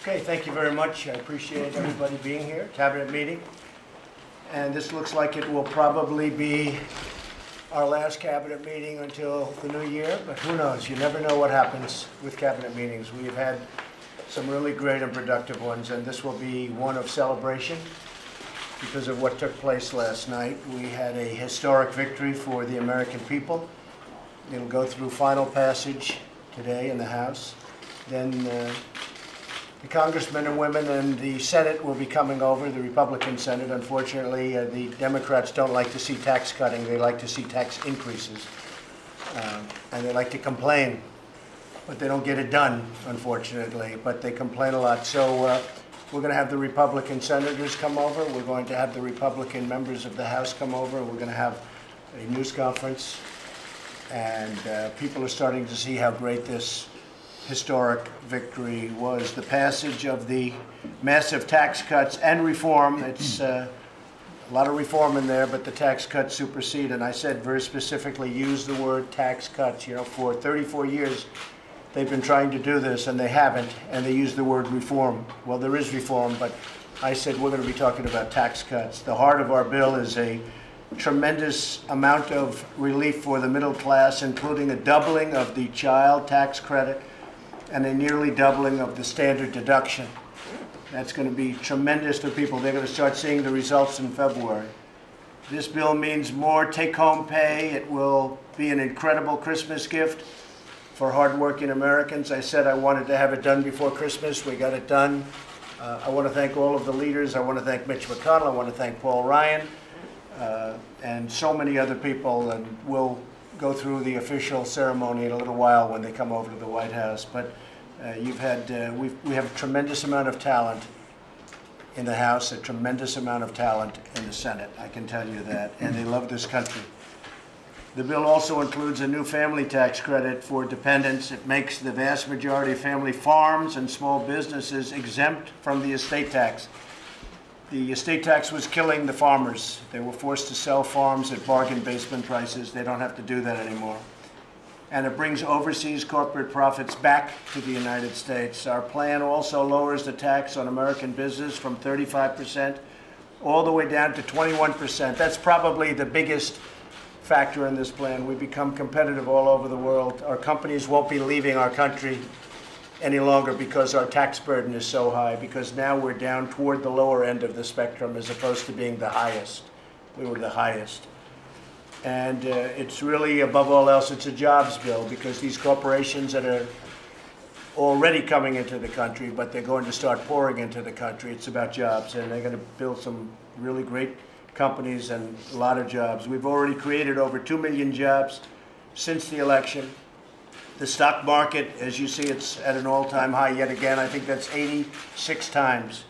Okay, thank you very much. I appreciate everybody being here, cabinet meeting. And this looks like it will probably be our last cabinet meeting until the new year, but who knows? You never know what happens with cabinet meetings. We've had some really great and productive ones, and this will be one of celebration because of what took place last night. We had a historic victory for the American people. It'll go through final passage today in the House. Then the congressmen and women and the Senate will be coming over, the Republican Senate. Unfortunately, the Democrats don't like to see tax cutting. They like to see tax increases. And they like to complain, but they don't get it done, unfortunately. But they complain a lot. So we're going to have the Republican senators come over. We're going to have the Republican members of the House come over. We're going to have a news conference. And people are starting to see how great this historic victory was. The passage of the massive tax cuts and reform. It's a lot of reform in there, but the tax cuts supersede. And I said very specifically, use the word tax cuts. You know, for 34 years, they've been trying to do this, and they haven't, and they use the word reform. Well, there is reform, but I said we're going to be talking about tax cuts. The heart of our bill is a tremendous amount of relief for the middle class, including a doubling of the child tax credit and a nearly doubling of the standard deduction. That's going to be tremendous for people. They're going to start seeing the results in February. This bill means more take-home pay. It will be an incredible Christmas gift for hardworking Americans. I said I wanted to have it done before Christmas. We got it done. I want to thank all of the leaders. I want to thank Mitch McConnell. I want to thank Paul Ryan. And so many other people, and we'll go through the official ceremony in a little while when they come over to the White House. But we have a tremendous amount of talent in the House, a tremendous amount of talent in the Senate, I can tell you that, and they love this country. The bill also includes a new family tax credit for dependents. It makes the vast majority of family farms and small businesses exempt from the estate tax. The estate tax was killing the farmers. They were forced to sell farms at bargain basement prices. They don't have to do that anymore. And it brings overseas corporate profits back to the United States. Our plan also lowers the tax on American business from 35% all the way down to 21%. That's probably the biggest factor in this plan. We become competitive all over the world. Our companies won't be leaving our country any longer because our tax burden is so high, because now we're down toward the lower end of the spectrum as opposed to being the highest. We were the highest. And it's really, above all else, it's a jobs bill, because these corporations that are already coming into the country, but they're going to start pouring into the country, it's about jobs, and they're going to build some really great companies and a lot of jobs. We've already created over 2 million jobs since the election. The stock market, as you see, it's at an all-time high yet again. I think that's 86 times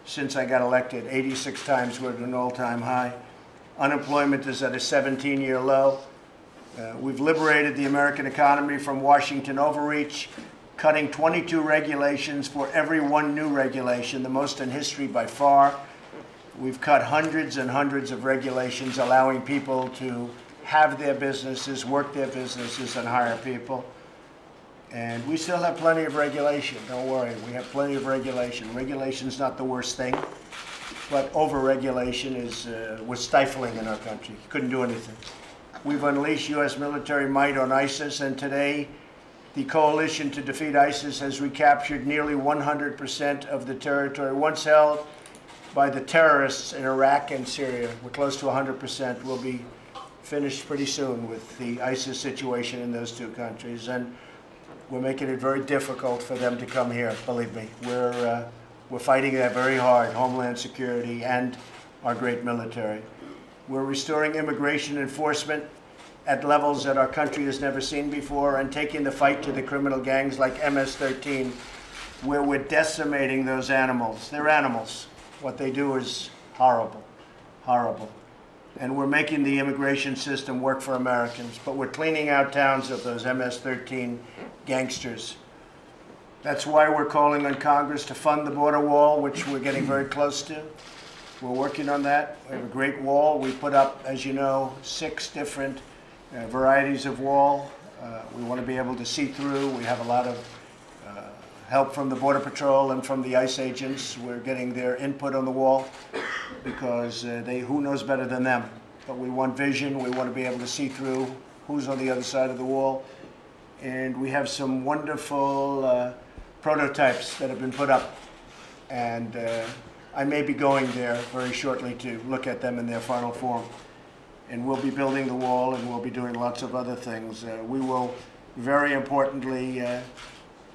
since I got elected. 86 times we're at an all-time high. Unemployment is at a 17-year low. We've liberated the American economy from Washington overreach, cutting 22 regulations for every one new regulation, the most in history by far. We've cut hundreds and hundreds of regulations, allowing people to have their businesses, work their businesses, and hire people. And we still have plenty of regulation. Don't worry, we have plenty of regulation. Regulation's not the worst thing, but over-regulation was stifling in our country. Couldn't do anything. We've unleashed U.S. military might on ISIS, and today the coalition to defeat ISIS has recaptured nearly 100% of the territory once held by the terrorists in Iraq and Syria. We're close to 100%. We'll be finished pretty soon with the ISIS situation in those two countries. And we're making it very difficult for them to come here, believe me. We're fighting that very hard, Homeland Security and our great military. We're restoring immigration enforcement at levels that our country has never seen before, and taking the fight to the criminal gangs like MS-13, where we're decimating those animals. They're animals. What they do is horrible, horrible. And we're making the immigration system work for Americans, but we're cleaning out towns of those MS-13 gangsters. That's why we're calling on Congress to fund the border wall, which we're getting very close to. We're working on that. We have a great wall. We put up, as you know, 6 different varieties of wall. We want to be able to see through. We have a lot of help from the Border Patrol and from the ICE agents. We're getting their input on the wall because who knows better than them? But we want vision. We want to be able to see through who's on the other side of the wall. And we have some wonderful prototypes that have been put up. And I may be going there very shortly to look at them in their final form. And we'll be building the wall, and we'll be doing lots of other things. We will, very importantly,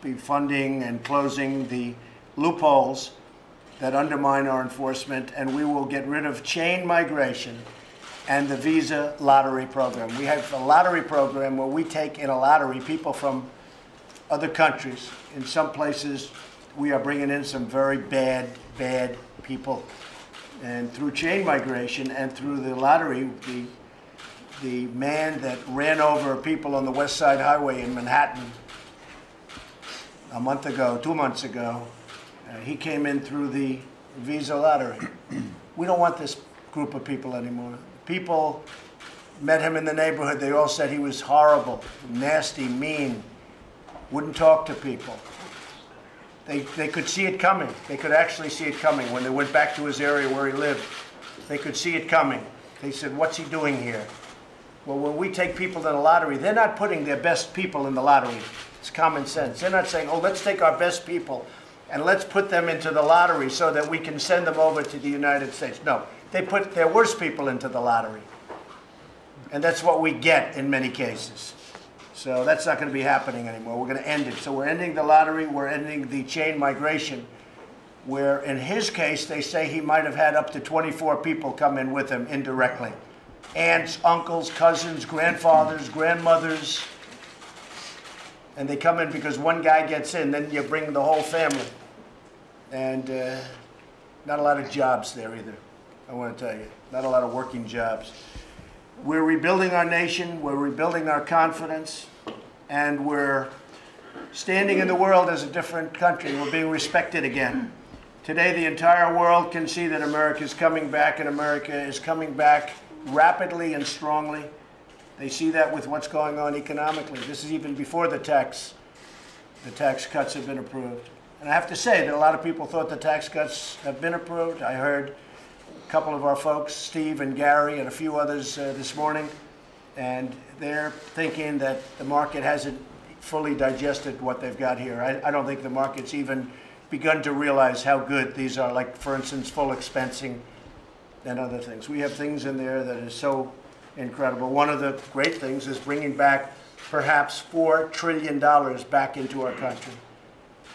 be funding and closing the loopholes that undermine our enforcement, and we will get rid of chain migration and the visa lottery program. We have a lottery program where we take in a lottery people from other countries. In some places, we are bringing in some very bad people. And through chain migration and through the lottery, the man that ran over people on the West Side Highway in Manhattan a month ago, 2 months ago, he came in through the visa lottery. We don't want this group of people anymore. People met him in the neighborhood. They all said he was horrible, nasty, mean, wouldn't talk to people. They could see it coming. They could actually see it coming. When they went back to his area where he lived, they could see it coming. They said, what's he doing here? Well, when we take people in the lottery, they're not putting their best people in the lottery. It's common sense. They're not saying, oh, let's take our best people and let's put them into the lottery so that we can send them over to the United States. No, they put their worst people into the lottery. And that's what we get in many cases. So that's not going to be happening anymore. We're going to end it. So we're ending the lottery. We're ending the chain migration, where in his case, they say he might have had up to 24 people come in with him indirectly. Aunts, uncles, cousins, grandfathers, grandmothers. And they come in because one guy gets in, then you bring the whole family. And not a lot of jobs there either, I want to tell you. Not a lot of working jobs. We're rebuilding our nation, we're rebuilding our confidence, and we're standing in the world as a different country. We're being respected again. Today, the entire world can see that America is coming back, and America is coming back rapidly and strongly. They see that with what's going on economically. This is even before the tax cuts have been approved. And I have to say that a lot of people thought the tax cuts have been approved. I heard a couple of our folks, Steve and Gary and a few others this morning, and they're thinking that the market hasn't fully digested what they've got here. I don't think the market's even begun to realize how good these are, like, for instance, full expensing and other things. We have things in there that is so incredible. One of the great things is bringing back perhaps $4 trillion back into our country.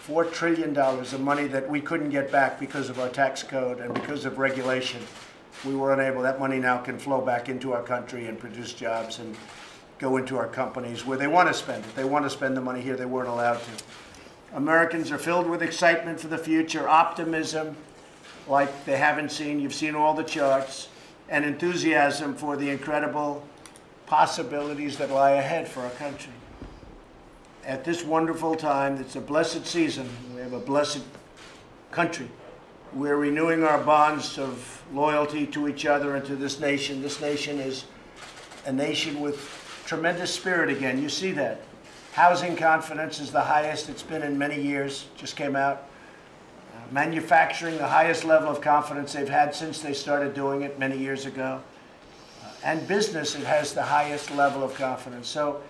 $4 trillion of money that we couldn't get back because of our tax code and because of regulation. We were unable. That money now can flow back into our country and produce jobs and go into our companies where they want to spend it. They want to spend the money here. They weren't allowed to. Americans are filled with excitement for the future, optimism like they haven't seen. You've seen all the charts, and enthusiasm for the incredible possibilities that lie ahead for our country. At this wonderful time, it's a blessed season. We have a blessed country. We're renewing our bonds of loyalty to each other and to this nation. This nation is a nation with tremendous spirit again. You see that. Housing confidence is the highest it's been in many years, just came out. Manufacturing, the highest level of confidence they've had since they started doing it many years ago. And business, it has the highest level of confidence. So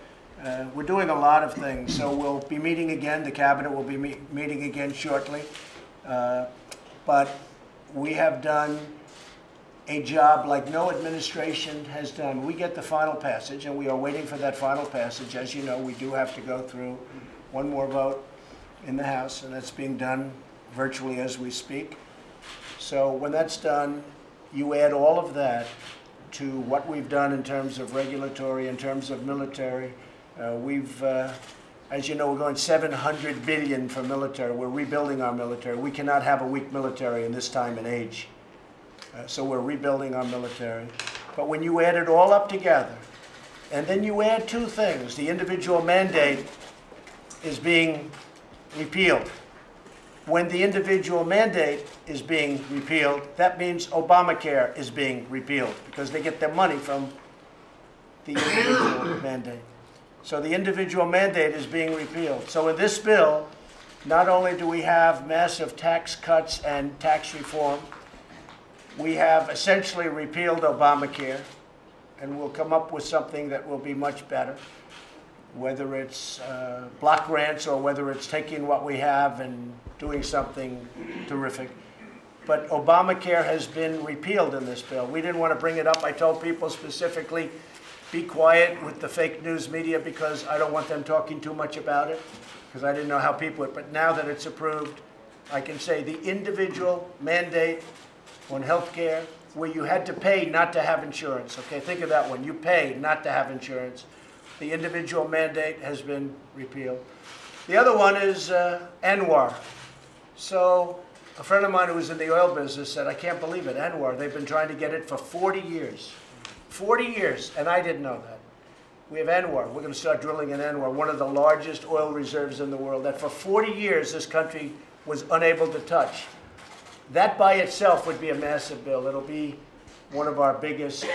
we're doing a lot of things. So we'll be meeting again. The cabinet will be meeting again shortly. But we have done a job like no administration has done. We get the final passage, and we are waiting for that final passage. As you know, we do have to go through one more vote in the House, and that's being done virtually as we speak. So when that's done, you add all of that to what we've done in terms of regulatory, in terms of military. As you know, we're going $700 billion for military. We're rebuilding our military. We cannot have a weak military in this time and age. So we're rebuilding our military. But when you add it all up together, and then you add two things, the individual mandate is being repealed. When the individual mandate is being repealed, that means Obamacare is being repealed because they get their money from the individual mandate. So the individual mandate is being repealed. So in this bill, not only do we have massive tax cuts and tax reform, we have essentially repealed Obamacare, and we'll come up with something that will be much better, whether it's block grants or whether it's taking what we have and doing something terrific. But Obamacare has been repealed in this bill. We didn't want to bring it up. I told people specifically, be quiet with the fake news media because I don't want them talking too much about it, because I didn't know how people would. But now that it's approved, I can say the individual mandate on health care where you had to pay not to have insurance. Okay, think of that one. You pay not to have insurance. The individual mandate has been repealed. The other one is ANWR. So a friend of mine who was in the oil business said, I can't believe it, ANWR, they've been trying to get it for 40 years. 40 years, and I didn't know that. We have ANWR. We're going to start drilling in ANWR, one of the largest oil reserves in the world, that for 40 years this country was unable to touch. That by itself would be a massive bill. It'll be one of our biggest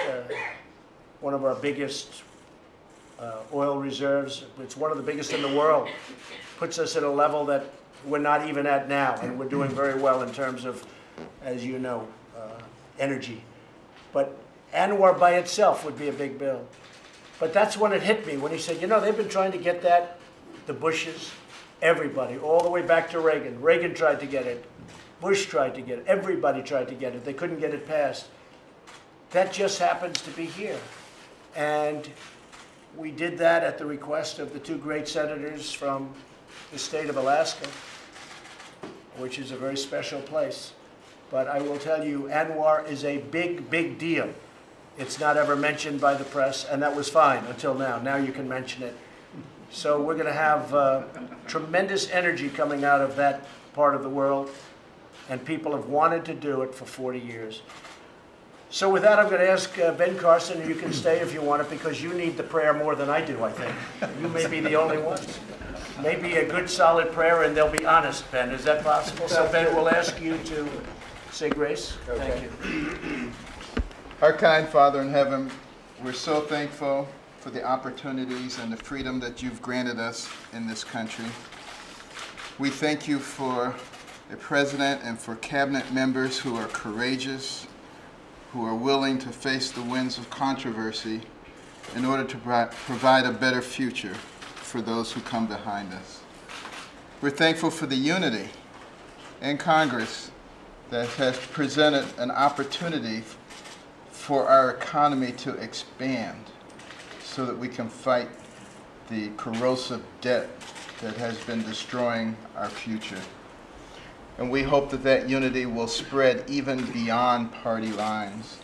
oil reserves. It's one of the biggest in the world. Puts us at a level that we're not even at now, and we're doing very well in terms of, as you know, energy. But ANWR by itself would be a big bill. But that's when it hit me, when he said, you know, they've been trying to get that, the Bushes, everybody, all the way back to Reagan. Reagan tried to get it. Bush tried to get it. Everybody tried to get it. They couldn't get it passed. That just happens to be here. And we did that at the request of the two great senators from the state of Alaska, which is a very special place. But I will tell you, ANWR is a big, big deal. It's not ever mentioned by the press, and that was fine until now. Now you can mention it. So we're going to have tremendous energy coming out of that part of the world, and people have wanted to do it for 40 years. So with that, I'm going to ask Ben Carson, and you can stay if you want it, because you need the prayer more than I do, I think. You may be the only one. Maybe a good, solid prayer, and they'll be honest, Ben. Is that possible? So Ben, we'll ask you to say grace. Okay. Thank you. Our kind Father in heaven, we're so thankful for the opportunities and the freedom that you've granted us in this country. We thank you for the president and for cabinet members who are courageous, who are willing to face the winds of controversy in order to provide a better future for those who come behind us. We're thankful for the unity in Congress that has presented an opportunity for our economy to expand so that we can fight the corrosive debt that has been destroying our future. And we hope that that unity will spread even beyond party lines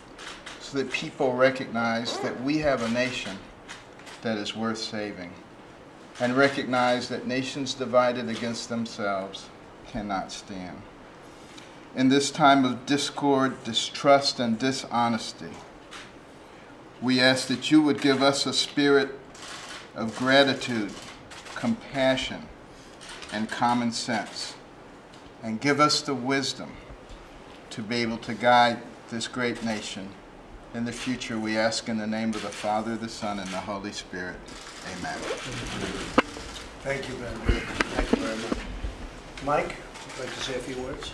so that people recognize that we have a nation that is worth saving, and recognize that nations divided against themselves cannot stand. In this time of discord, distrust, and dishonesty, we ask that you would give us a spirit of gratitude, compassion, and common sense, and give us the wisdom to be able to guide this great nation. In the future, we ask in the name of the Father, the Son, and the Holy Spirit. Amen. Thank you, Ben. Thank you very much. Mike, would you like to say a few words?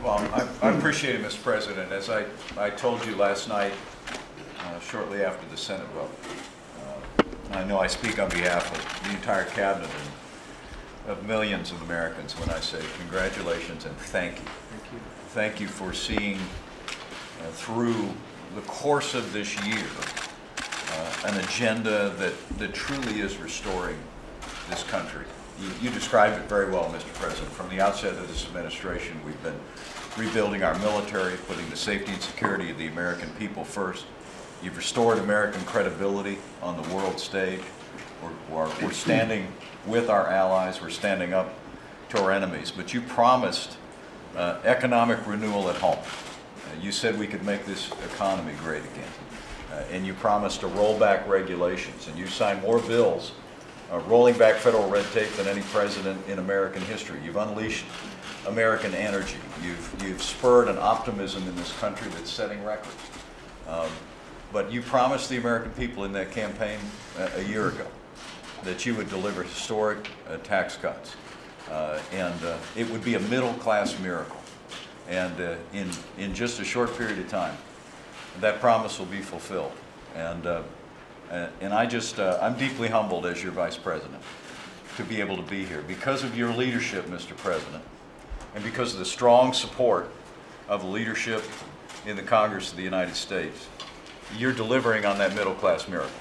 Well, I appreciate it, Mr. President. As I told you last night, shortly after the Senate vote, I know I speak on behalf of the entire cabinet and of millions of Americans when I say congratulations and thank you. Thank you. Thank you for seeing through the course of this year an agenda that truly is restoring this country. You described it very well, Mr. President. From the outset of this administration, we've been rebuilding our military, putting the safety and security of the American people first. You've restored American credibility on the world stage. We're standing with our allies. We're standing up to our enemies. But you promised economic renewal at home. You said we could make this economy great again. And you promised to roll back regulations. And you signed more bills rolling back federal red tape than any president in American history. You've unleashed American energy. You've spurred an optimism in this country that's setting records. But you promised the American people in that campaign a year ago that you would deliver historic tax cuts. and it would be a middle-class miracle. And in just a short period of time, that promise will be fulfilled. And I'm deeply humbled as your Vice President to be able to be here because of your leadership, Mr. President, and because of the strong support of the leadership in the Congress of the United States. You're delivering on that middle-class miracle.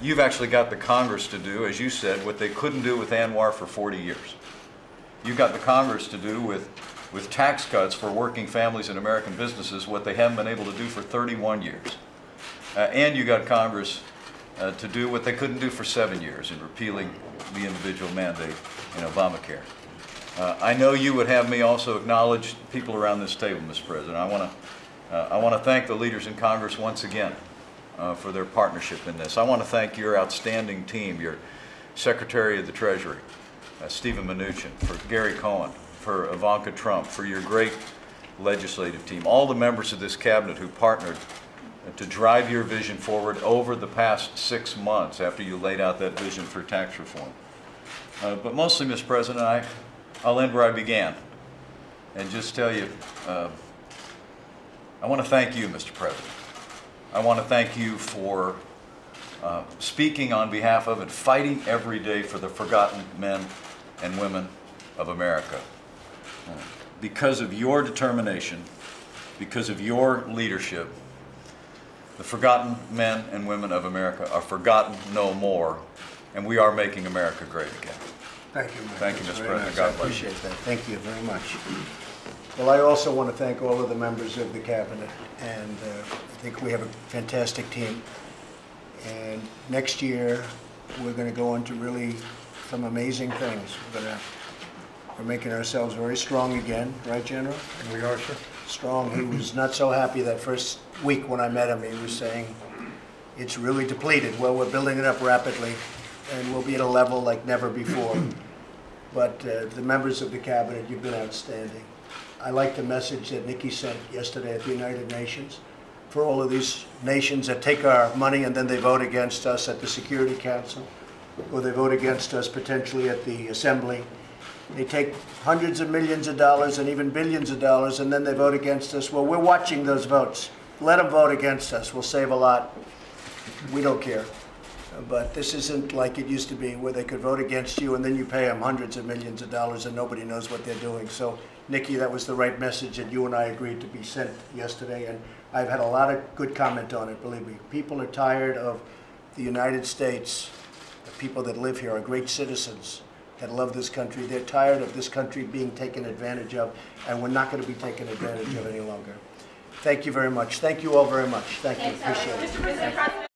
You've actually got the Congress to do, as you said, what they couldn't do with Anwar for 40 years. You've got the Congress to do with tax cuts for working families and American businesses what they haven't been able to do for 31 years. And you got Congress to do what they couldn't do for 7 years in repealing the individual mandate in Obamacare. I know you would have me also acknowledge people around this table, Mr. President. I want to thank the leaders in Congress once again for their partnership in this. I want to thank your outstanding team, your Secretary of the Treasury, Stephen Mnuchin, for Gary Cohen, for Ivanka Trump, for your great legislative team, all the members of this cabinet who partnered to drive your vision forward over the past 6 months after you laid out that vision for tax reform. But mostly, Mr. President, I'll end where I began and just tell you, I want to thank you, Mr. President. I want to thank you for speaking on behalf of and fighting every day for the forgotten men and women of America. Because of your determination, because of your leadership, the forgotten men and women of America are forgotten no more, and we are making America great again. Thank you, Mike. Thank you, That's Mr. very President. nice. I God bless you. appreciate that. Thank you very much. Well, I also want to thank all of the members of the cabinet, and I think we have a fantastic team. And next year, we're going to go into really some amazing things. We're making ourselves very strong again, right, General? We are, sir. Strong. He was not so happy that first week when I met him. He was saying it's really depleted. Well, we're building it up rapidly, and we'll be at a level like never before. But the members of the cabinet, you've been outstanding. I like the message that Nikki sent yesterday at the United Nations for all of these nations that take our money and then they vote against us at the Security Council, or they vote against us potentially at the Assembly. They take hundreds of millions of dollars and even billions of dollars, and then they vote against us. Well, we're watching those votes. Let them vote against us. We'll save a lot. We don't care. But this isn't like it used to be, where they could vote against you and then you pay them hundreds of millions of dollars and nobody knows what they're doing. So, Nikki, that was the right message that you and I agreed to be sent yesterday, and I've had a lot of good comment on it, believe me. People are tired of the United States. The people that live here are great citizens that love this country. They're tired of this country being taken advantage of, and we're not going to be taken advantage of any longer. Thank you very much. Thank you all very much. Thank you. Appreciate it.